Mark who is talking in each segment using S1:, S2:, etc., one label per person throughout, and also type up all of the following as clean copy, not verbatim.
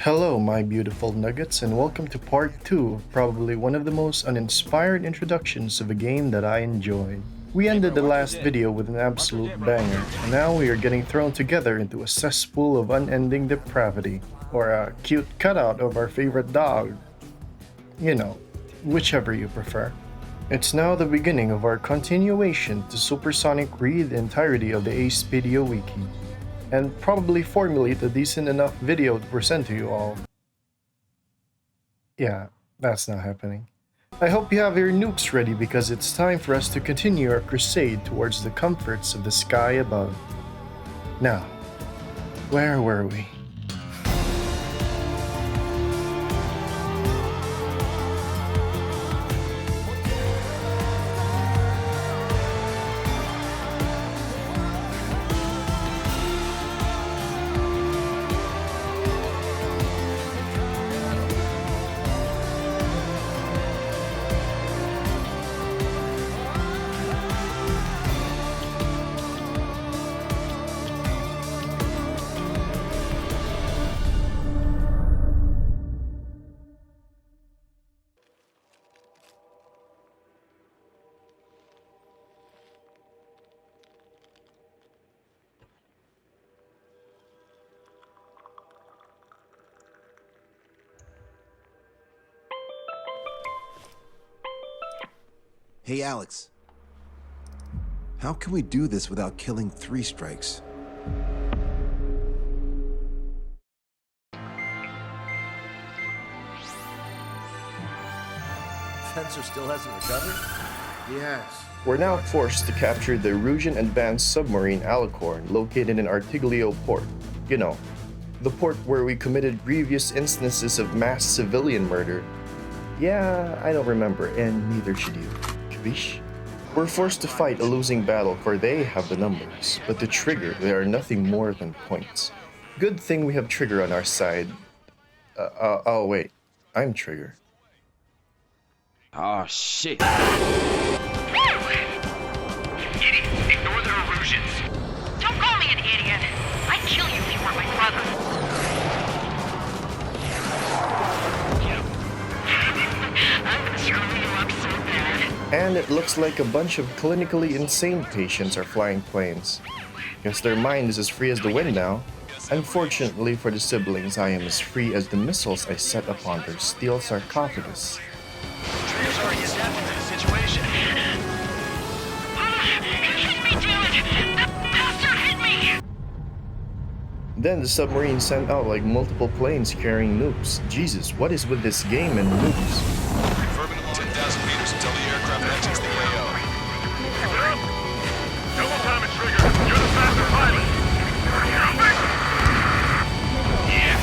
S1: Hello, my beautiful nuggets, and welcome to part 2 of probably one of the most uninspired introductions of a game that I enjoyed. We ended the last video with an absolute banger, and now we are getting thrown together into a cesspool of unending depravity, or a cute cutout of our favorite dog. You know, whichever you prefer. It's now the beginning of our continuation to supersonic read the entirety of the Ace Video Wiki, and probably formulate a decent enough video to present to you all. Yeah, that's not happening. I hope you have your nukes ready because it's time for us to continue our crusade towards the comforts of the sky above. Now, where were we?
S2: Hey, Alex. How can we do this without killing 3 strikes?
S3: Sensor still hasn't recovered?
S2: Yes.
S1: We're now forced to capture the Erusian Advanced Submarine Alicorn located in Artiglio Port. You know, the port where we committed grievous instances of mass civilian murder. Yeah, I don't remember, and neither should you. Kabish? We're forced to fight a losing battle, for they have the numbers, but to Trigger, they are nothing more than points. Good thing we have Trigger on our side. Oh wait, I'm Trigger.
S4: Oh shit.
S5: Idiot, ignore the Erusians. Don't call me an idiot. I'd kill you if you weren't my brother. I'm gonna screw you up so bad.
S1: And it looks like a bunch of clinically insane patients are flying planes. Guess their mind is as free as the wind now. Unfortunately for the siblings, I am as free as the missiles I set upon their steel sarcophagus.
S5: Trigger's already adapted to the situation. Hit me, damn it! That bastard hit me!
S1: Then the submarine sent out like multiple planes carrying nukes. Jesus, what is with this game and nukes?
S6: Confirming 10,000 meters until the aircraft exits the AO.
S5: Double time it, Trigger. You're the faster pilot. Yeah.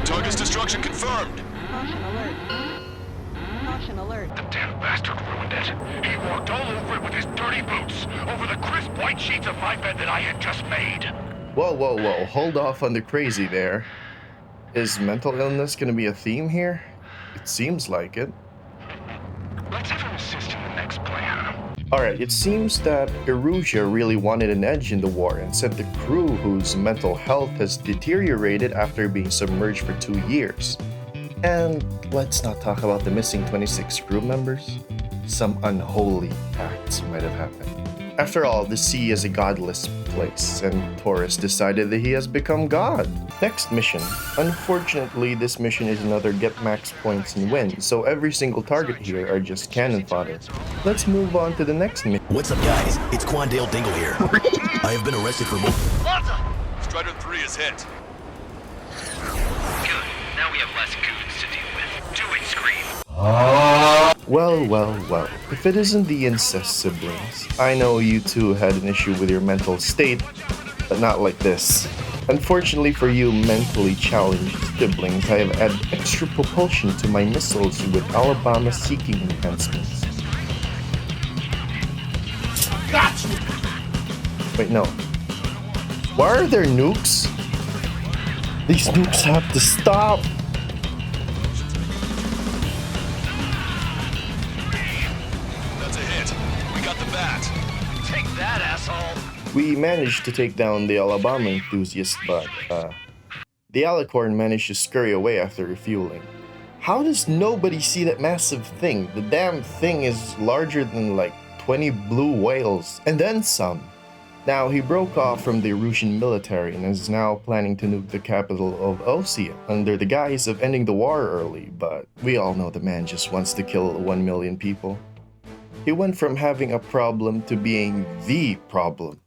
S6: Target's destruction confirmed.
S7: Caution alert. Caution alert.
S5: The damn bastard ruined it. He walked all over it with his dirty boots, over the crisp white sheets of my bed that I had just made.
S1: Whoa, whoa, whoa, hold off on the crazy there. Is mental illness gonna be a theme here? It seems like it.
S5: Let's have him assist in the next plan.
S1: Alright, it seems that Erusia really wanted an edge in the war and sent the crew whose mental health has deteriorated after being submerged for 2 years. And let's not talk about the missing 26 crew members. Some unholy acts might have happened. After all, the sea is a godless place, and Taurus decided that he has become God. Next mission. Unfortunately, this mission is another get max points and win, so every single target here are just cannon fodder. Let's move on to the next mission.
S8: What's up, guys? It's Quandale Dingle here. I have been arrested for
S6: Strider 3 is hit.
S5: Good. Now we have less goons to deal with. Do it, Scream.
S1: Well, well, well. If it isn't the incest siblings, I know you two had an issue with your mental state, but not like this. Unfortunately for you mentally challenged siblings, I have added extra propulsion to my missiles with Alabama-seeking enhancements.
S3: Got you!
S1: Wait, no. Why are there nukes? These nukes have to stop!
S6: That's a hit. We got the bat.
S5: Take that, asshole.
S1: We managed to take down the Alabama enthusiast, but the Alicorn managed to scurry away after refueling. How does nobody see that massive thing? The damn thing is larger than like 20 blue whales, and then some. Now, he broke off from the Erusian military and is now planning to nuke the capital of Osea under the guise of ending the war early, but we all know the man just wants to kill 1 million people. He went from having a problem to being the problem.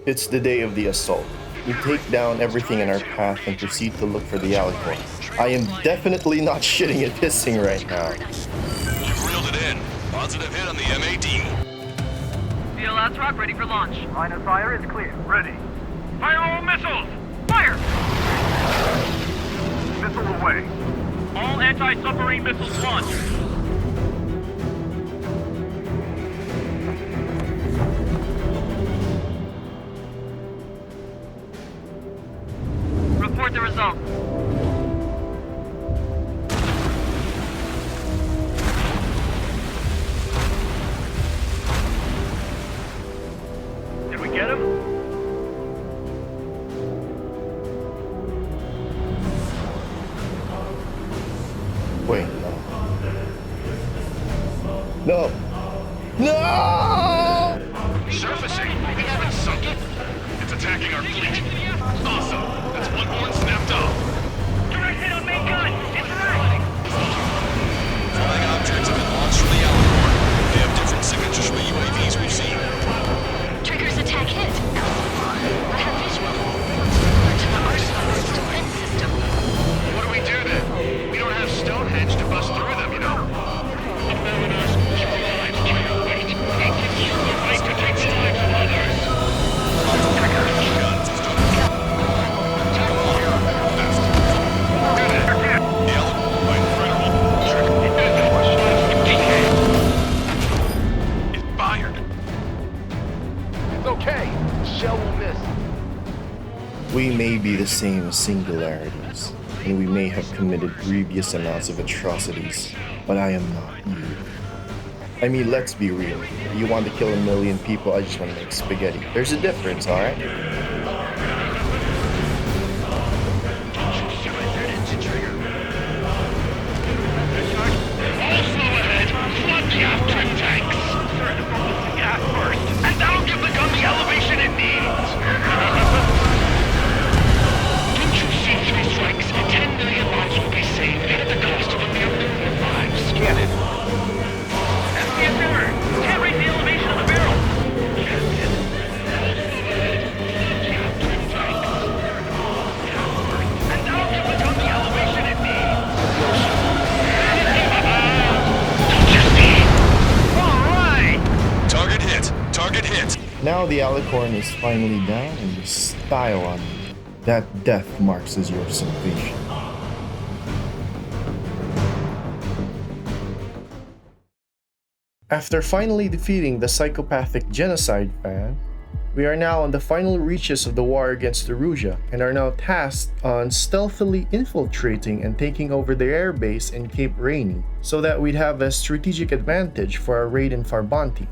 S1: It's the day of the assault. We take down everything in our path and proceed to look for the Alicorn. I am definitely not shitting and pissing right now.
S6: You've reeled it in. Positive hit on the MAD.
S9: DLS rock ready for launch.
S5: Line of fire is clear. Ready. Fire all missiles! Fire! Missile away.
S9: All anti-submarine missiles launched. Report the results.
S5: Did we get him?
S1: Wait, no. No!
S5: Surfacing. We haven't sunk it. It's attacking our fleet. Awesome. That's one horn snapped off.
S9: Direct hit on main gun. Interact.
S6: Flying objects have been launched from the Alicorn. They have different signatures from the UAVs we've seen.
S10: Triggers attack hit. I have visual. To the Arsenal's defense system.
S5: What do we do then? We don't have Stonehenge to bust through them, you know. It fired. It's okay. Shell will miss.
S1: We may be the same as singularities, and we may have committed grievous amounts of atrocities, but I am not you. I mean, let's be real. You want to kill 1 million people, I just want to make spaghetti. There's a difference, alright?
S5: Also ahead, flood captain tanks. Gas first, and that'll give the gun the elevation it needs. Don't you see 3 strikes? 10 million lives will be saved at the cost of a mere million lives. Get it?
S9: SPS error. Can't raise the elevation of the barrel.
S5: Captain. Captain tanks. And that'll give the gun the elevation it needs. Don't you see? All right.
S6: Target hit. Target hit.
S1: Now the Alicorn is finally down and you style on me. That death marks as your salvation. After finally defeating the psychopathic genocide fan, we are now on the final reaches of the war against Erusia and are now tasked on stealthily infiltrating and taking over their airbase in Cape Rainy so that we'd have a strategic advantage for our raid in Farbanti.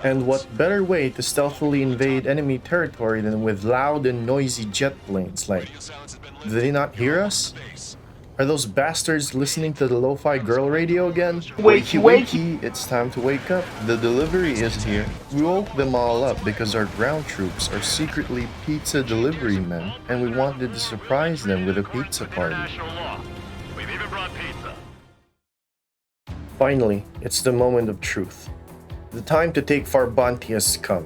S1: And what better way to stealthily invade enemy territory than with loud and noisy jet planes? Like, do they not hear us? Are those bastards listening to the lo-fi girl radio again? Wakey wakey, it's time to wake up. The delivery is here. We woke them all up because our ground troops are secretly pizza delivery men and we wanted to surprise them with a pizza party.
S5: National law. We've even brought pizza.
S1: Finally, it's the moment of truth. The time to take Farbanti has come.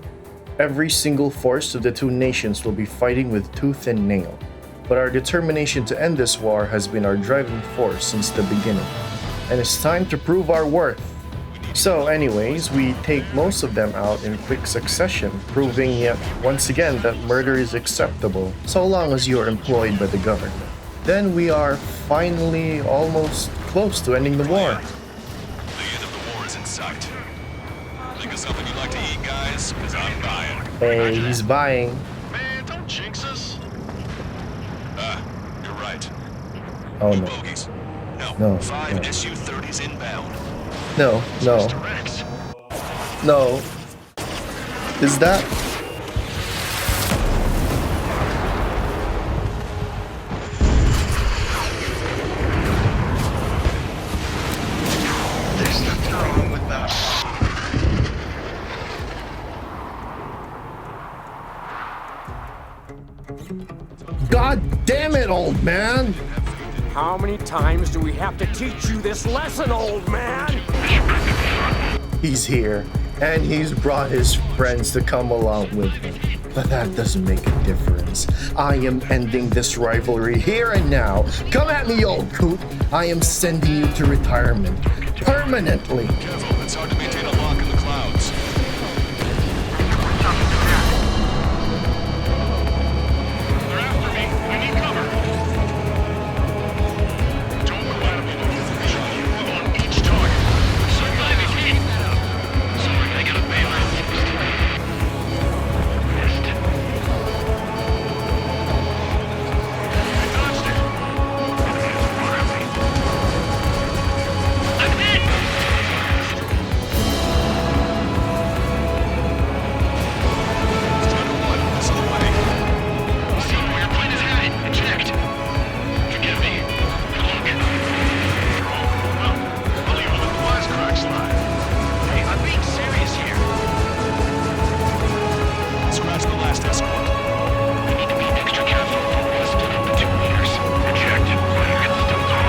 S1: Every single force of the 2 nations will be fighting with tooth and nail. But our determination to end this war has been our driving force since the beginning. And it's time to prove our worth. So anyways, we take most of them out in quick succession, proving yet once again that murder is acceptable so long as you are employed by the government. Then we are finally almost close to ending the war.
S6: The end of the war is in sight. Think of something you'd like to eat, guys? Because I'm buying.
S1: Hey, he's buying.
S5: Man, don't jinx us.
S6: You're right.
S1: Oh
S6: Two
S1: no.
S6: bogeys.
S1: No,
S6: 5
S1: no.
S6: Su-30s inbound.
S1: No, no,
S5: Rex.
S1: no. Is that? Damn it, old man!
S3: How many times do we have to teach you this lesson, old man?
S1: He's here, and he's brought his friends to come along with him. But that doesn't make a difference. I am ending this rivalry here and now. Come at me, old coot. I am sending you to retirement. Permanently.
S6: Careful, it's hard to maintain a lock in the clouds.
S5: They're after me. I need cover. Don't go out of the loop. On each target. Survive is hit. Sorry, I gotta bail out. Missed. I dodged it. Enemies far away. I'm hit!
S6: Strider 1, this the way.
S5: See where your plane is headed. Eject. Forgive me. Look. Well, I'll leave all the wisecracks slide. Hey, I'm being serious here.
S6: Scratch the last escort.
S5: I need to be extra careful. I'll split up the 2 meters. Eject. Fire can still talk.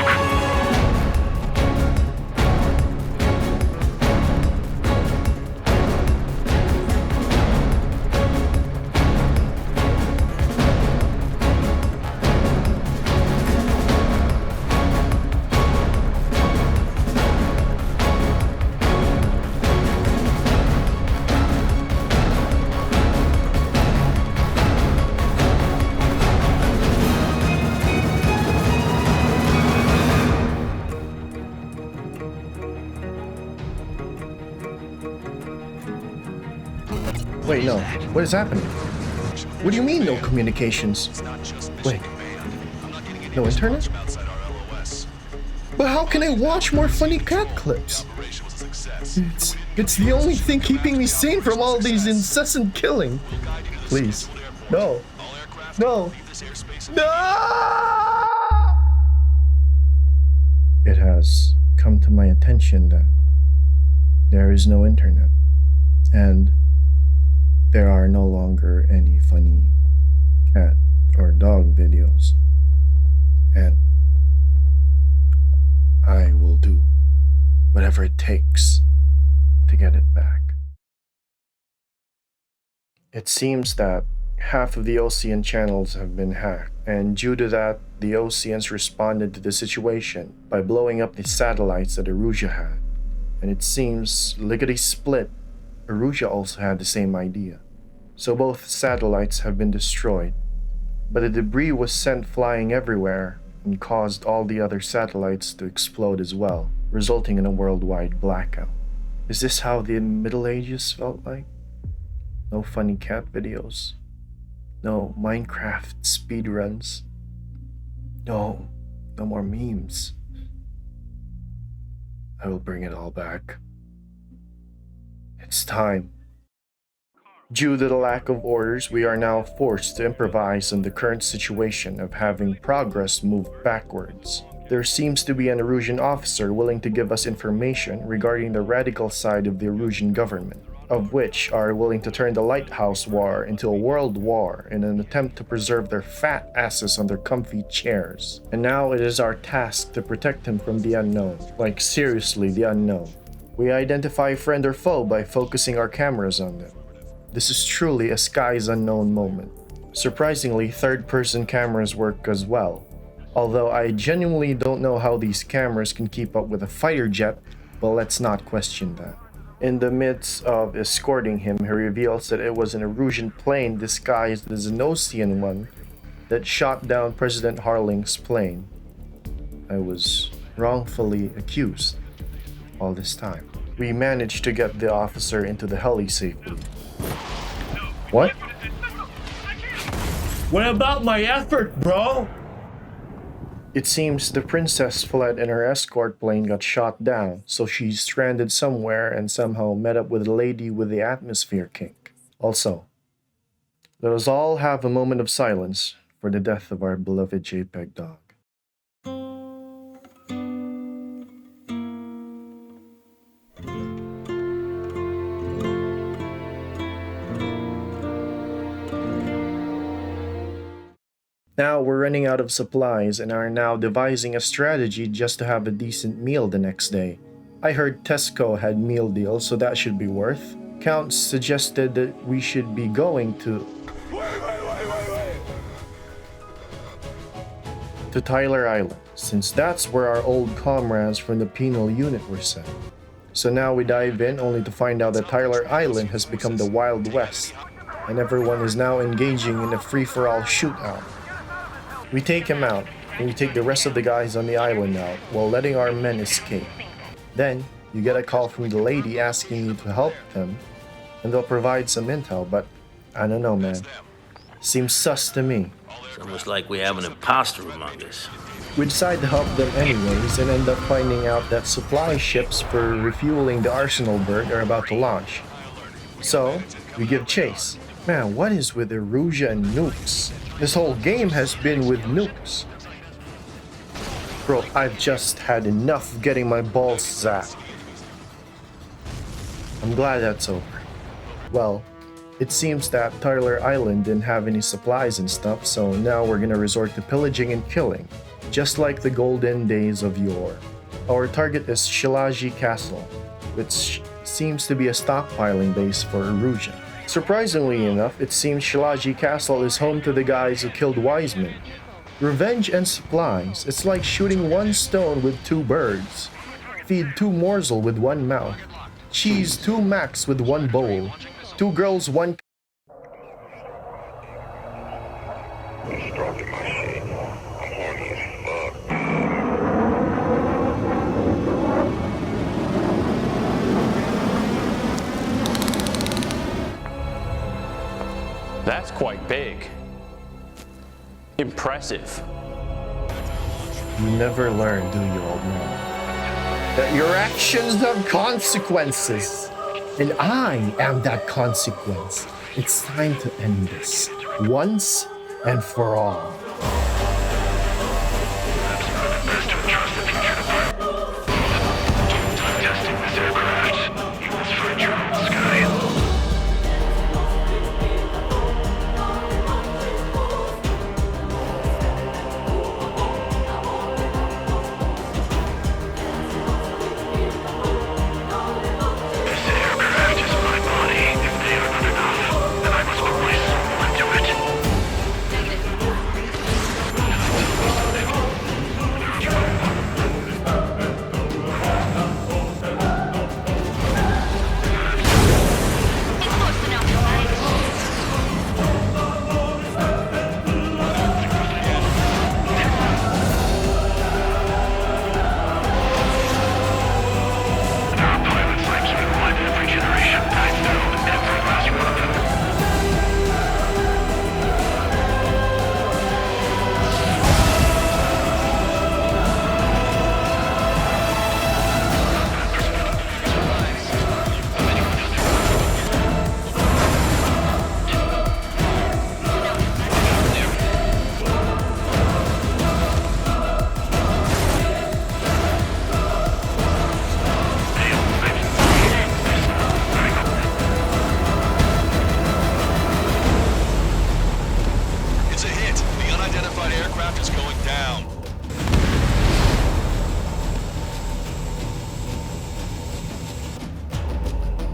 S1: Wait, no. What is happening? What do you mean, no communications? Wait. No internet?
S6: Outside our LOS.
S1: But how can I watch more funny cat clips?
S6: Operation was a success.
S1: It's the only thing keeping me sane from all these incessant killing. Please. No.
S6: All aircraft
S1: No.
S6: leave this airspace.
S1: No! It has come to my attention that there is no internet, and there are no longer any funny cat or dog videos, and I will do whatever it takes to get it back. It seems that half of the Ocean channels have been hacked, and due to that, the Oceans responded to the situation by blowing up the satellites that Erusia had. And it seems, lickety split, Erusia also had the same idea. So both satellites have been destroyed, but the debris was sent flying everywhere and caused all the other satellites to explode as well, resulting in a worldwide blackout. Is this how the Middle Ages felt like? No funny cat videos. No Minecraft speedruns. No more memes. I will bring it all back. It's time. Due to the lack of orders, we are now forced to improvise on the current situation of having progress move backwards. There seems to be an Erusian officer willing to give us information regarding the radical side of the Erusian government, of which are willing to turn the Lighthouse War into a world war in an attempt to preserve their fat asses on their comfy chairs. And now it is our task to protect him from the unknown. Like, seriously, the unknown. We identify friend or foe by focusing our cameras on them. This is truly a skies unknown moment. Surprisingly, third-person cameras work as well. Although I genuinely don't know how these cameras can keep up with a fighter jet, but let's not question that. In the midst of escorting him, he reveals that it was an Erusian plane disguised as an Ocean one that shot down President Harling's plane. I was wrongfully accused all this time. We managed to get the officer into the heli safely. What?
S3: What about my effort, bro?
S1: It seems the princess fled and her escort plane got shot down, so she's stranded somewhere and somehow met up with a lady with the atmosphere kink. Also, let us all have a moment of silence for the death of our beloved JPEG dog. Now we're running out of supplies and are now devising a strategy just to have a decent meal the next day. I heard Tesco had meal deals, so that should be worth. Count suggested that we should be going to Tyler Island, since that's where our old comrades from the penal unit were sent. So now we dive in only to find out that Tyler Island has become the Wild West, and everyone is now engaging in a free-for-all shootout. We take him out, and we take the rest of the guys on the island out while letting our men escape. Then, you get a call from the lady asking you to help them, and they'll provide some intel, but I don't know, man. Seems sus to me.
S8: It's almost like we have an imposter among us.
S1: We decide to help them anyways and end up finding out that supply ships for refueling the Arsenal berg are about to launch. So, we give chase. Man, what is with Erusea and nukes? This whole game has been with nukes. Bro, I've just had enough of getting my balls zapped. I'm glad that's over. Well, it seems that Tyler Island didn't have any supplies and stuff, so now we're gonna resort to pillaging and killing, just like the golden days of yore. Our target is Shilaji Castle, which seems to be a stockpiling base for Erusea. Surprisingly enough, it seems Shilaji Castle is home to the guys who killed Wiseman. Revenge and supplies, it's like shooting one stone with two birds. Feed two morsel with one mouth. Cheese two max with one bowl. Two girls, one.
S3: That's quite big. Impressive.
S1: You never learn, do you, old man? That your actions have consequences. And I am that consequence. It's time to end this, once and for all.
S5: Testing this aircraft. You must find your own sky.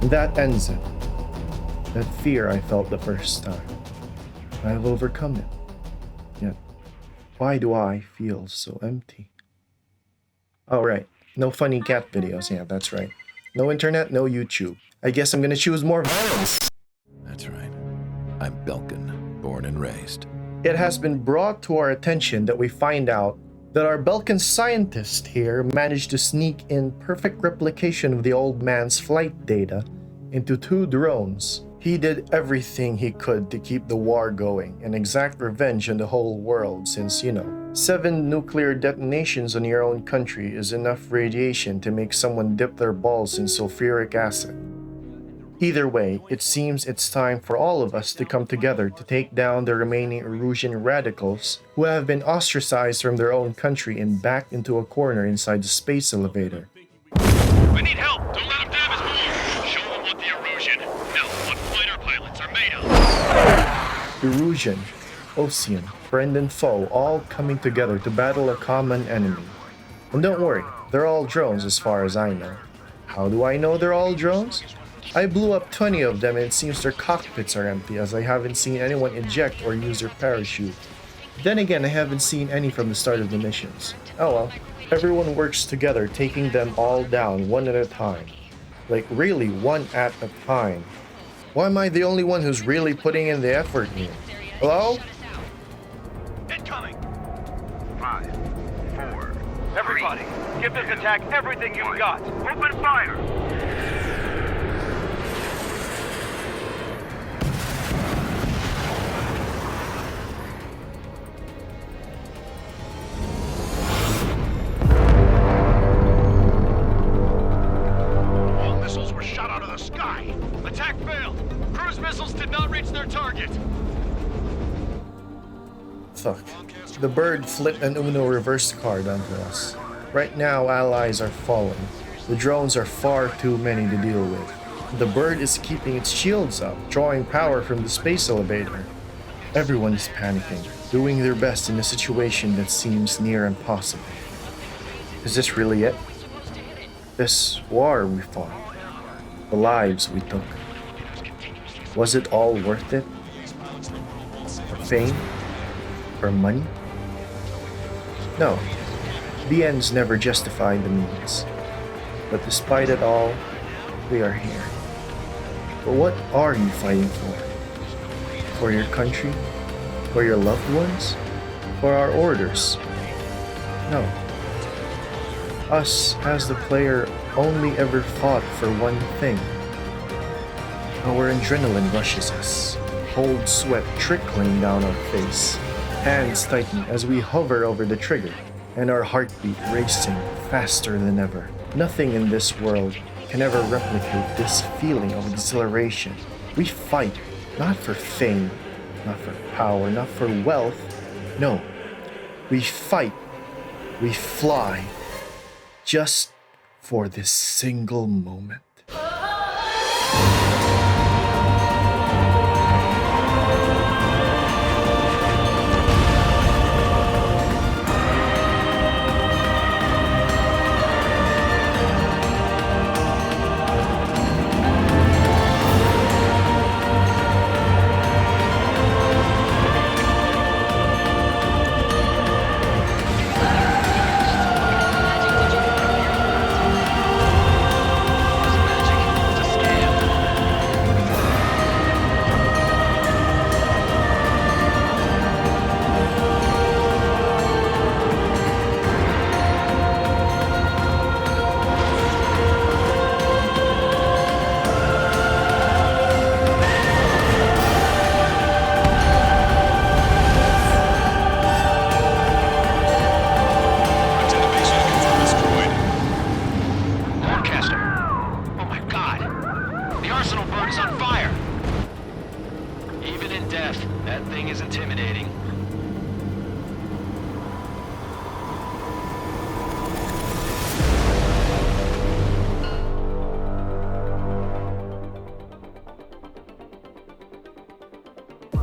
S1: That ends it. That fear I felt the first time. I have overcome it. Yet, why do I feel so empty? Oh, right. No funny cat videos. Yeah, that's right. No internet, no YouTube. I guess I'm gonna choose more violence.
S2: That's right. I'm Belkin, born and raised.
S1: It has been brought to our attention that we find out that our Belkan scientist here managed to sneak in perfect replication of the old man's flight data into 2 drones. He did everything he could to keep the war going and exact revenge on the whole world since, 7 nuclear detonations on your own country is enough radiation to make someone dip their balls in sulfuric acid. Either way, it seems it's time for all of us to come together to take down the remaining Erusian radicals who have been ostracized from their own country and backed into a corner inside the space elevator.
S5: We need help! Don't let them damage more! Show them what the Erusian, no, what fighter pilots are made of!
S1: Erusian, ocean, friend and foe, all coming together to battle a common enemy. And don't worry, they're all drones as far as I know. How do I know they're all drones? I blew up 20 of them and it seems their cockpits are empty as I haven't seen anyone eject or use their parachute. Then again, I haven't seen any from the start of the missions. Oh well, everyone works together taking them all down one at a time. Like really one at a time. Why am I the only one who's really putting in the effort here? Hello?
S5: Incoming! 5, 4, everybody, give this attack everything you've got. Open fire! All missiles were shot out of the sky. Attack failed. Cruise missiles did not reach their target.
S1: Fuck. The bird flipped an Uno reverse card onto us. Right now, allies are falling. The drones are far too many to deal with. The bird is keeping its shields up, drawing power from the space elevator. Everyone is panicking, doing their best in a situation that seems near impossible. Is this really it? This war we fought? The lives we took? Was it all worth it? For fame? For money? No. The ends never justify the means. But despite it all, we are here. But what are you fighting for? For your country? For your loved ones? For our orders? No. Us, as the player, only ever fought for one thing. Our adrenaline rushes us, cold sweat trickling down our face, hands tighten as we hover over the trigger, and our heartbeat racing faster than ever. Nothing in this world can ever replicate this feeling of exhilaration. We fight, not for fame, not for power, not for wealth. No, we fight, we fly, just for this single moment.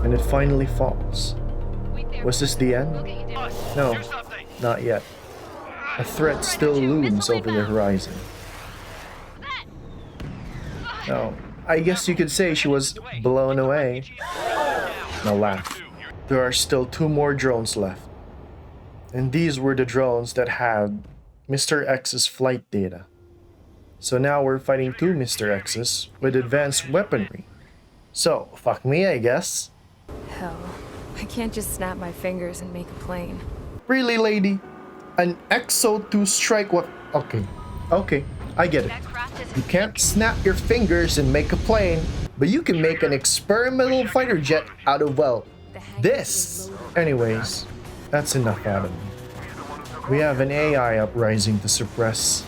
S1: And it finally falls. Was this the end? No, not yet. A threat still looms over the horizon. No, I guess you could say she was blown away. Now laugh. There are still 2 more drones left. And these were the drones that had Mr. X's flight data. So now we're fighting 2 Mr. X's with advanced weaponry. So, fuck me, I guess.
S11: Hell, I can't just snap my fingers and make a plane.
S1: Really, lady? An XO2 strike what? Okay, I get it. You can't snap your fingers and make a plane, but you can make an experimental fighter jet out of, well, this. Anyways, that's enough out of me. We have an AI uprising to suppress.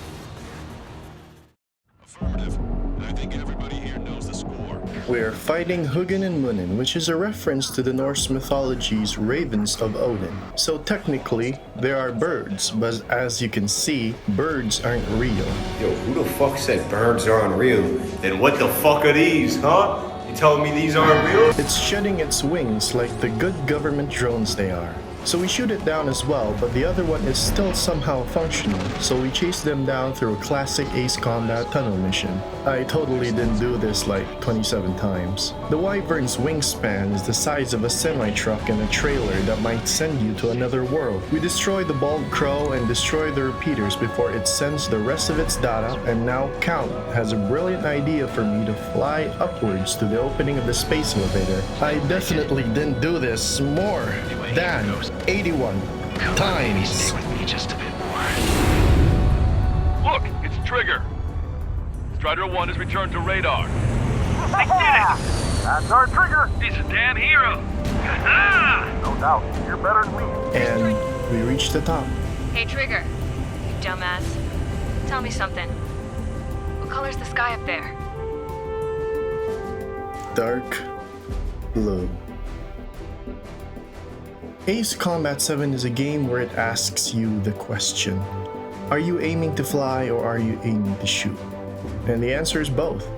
S6: Affirmative. I think everybody here knows the score.
S1: We're fighting Hugin and Munin, which is a reference to the Norse mythology's ravens of Odin. So technically, they are birds, but as you can see, birds aren't real.
S12: Yo, who the fuck said birds are unreal? Then what the fuck are these, huh? You telling me these aren't real?
S1: It's shedding its wings like the good government drones they are. So we shoot it down as well, but the other one is still somehow functional, so we chase them down through a classic Ace Combat tunnel mission. I totally didn't do this like 27 times. The Wyvern's wingspan is the size of a semi-truck and a trailer that might send you to another world. We destroy the bald crow and destroy the repeaters before it sends the rest of its data, and now Count has a brilliant idea for me to fly upwards to the opening of the space elevator. I definitely didn't do this more than 81 times.
S5: Stay with me just a bit more.
S6: Look, it's Trigger. Strider 1 has returned to radar.
S9: They did it!
S12: That's our Trigger.
S9: He's a damn hero. Ah!
S12: No doubt, you're better than me.
S1: And we reach the top.
S11: Hey, Trigger. You dumbass. Tell me something. What color's the sky up there?
S1: Dark blue. Ace Combat 7 is a game where it asks you the question, are you aiming to fly or are you aiming to shoot? And the answer is both.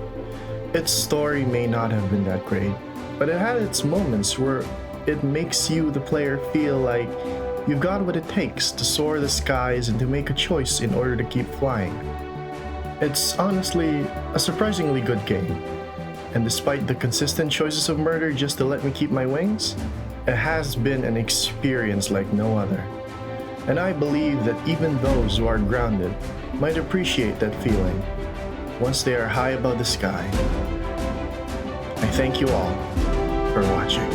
S1: Its story may not have been that great, but it had its moments where it makes you, the player, feel like you've got what it takes to soar the skies and to make a choice in order to keep flying. It's honestly a surprisingly good game, and despite the consistent choices of murder just to let me keep my wings, it has been an experience like no other. And I believe that even those who are grounded might appreciate that feeling once they are high above the sky. I thank you all for watching.